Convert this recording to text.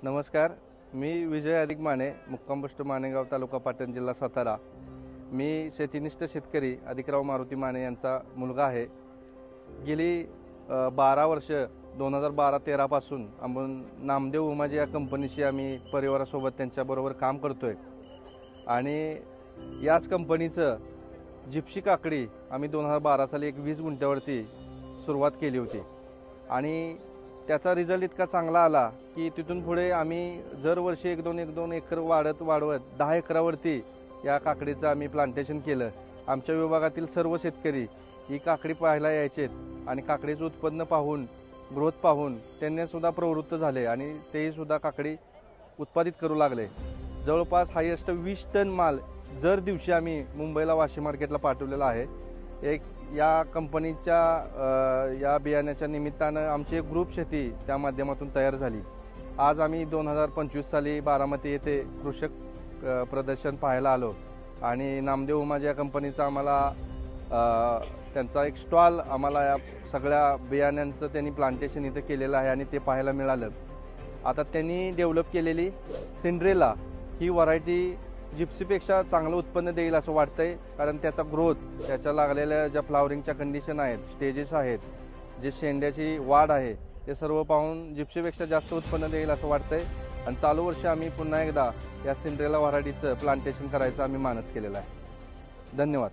नमस्कार, मी विजय अधिक माने, मुक्काम पोस्ट मानेगाव, तालुका पाटण, जिल्हा सातारा। मी शेतीनिष्ठ शेतकरी अधिकराव मारुती माने यांचा मुलगा आहे। गेली 12 वर्ष 2012-13 पासून आपण नामदेव उमाजी या कंपनीशी आम्ही परिवारासोबत त्यांच्याबरोबर काम करतोय आणि याच कंपनीचं जिप्सी काकडी आम्ही 2012 साली 20 गुंठ्यावरती सुरुवात केली होती आणि त्याचा रिझल्ट इतका चांगला आला की तिथून पुढे आम्ही दरवर्षी 1-2 एकर वाढवत 10 एकरावरती या काकडीचं आम्ही प्लांटेशन केलं। आमच्या विभागातील सर्व शेतकरी ही काकडी पाहायला यायचे आणि काकडीचं उत्पन्न पाहून, ग्रोथ पाहून त्यांनी सुद्धा प्रवृत्त झाले आणि तेही सुद्धा काकडी उत्पादित करू लागले। जवळपास हायेस्ट 20 टन माल दर दिवशी आम्ही मुंबईला वाशी मार्केटला पाठवलेला आहे। या कंपनीच्या या बियाण्याच्या निमित्तानं आमची एक ग्रुप शेती त्या माध्यमातून तयार झाली। आज आम्ही 2025 साली बारामती येथे कृषक प्रदर्शन पाहायला आलो आणि नामदेव उमाजी या कंपनीचा आम्हाला त्यांचा एक स्टॉल आम्हाला या सगळ्या बियाण्यांचं त्यांनी प्लांटेशन इथे केलेलं आहे आणि ते पाहायला मिळालं। आता त्यांनी डेव्हलप केलेली सिंड्रेला ही व्हरायटी जिप्सीपेक्षा चांगलं उत्पन्न देईल असं वाटतंय, कारण त्याचा ग्रोथ, त्याच्या लागलेल्या ज्या फ्लावरिंगच्या कंडिशन आहेत, स्टेजेस आहेत, जे शेंड्याची वाढ आहे, ते सर्व पाहून जिप्सीपेक्षा जास्त उत्पन्न देईल असं वाटतंय आणि चालू वर्षी आम्ही पुन्हा एकदा या सिंड्रेला व्हरायटीचं प्लांटेशन करायचं आम्ही मानस केलेलं आहे। धन्यवाद।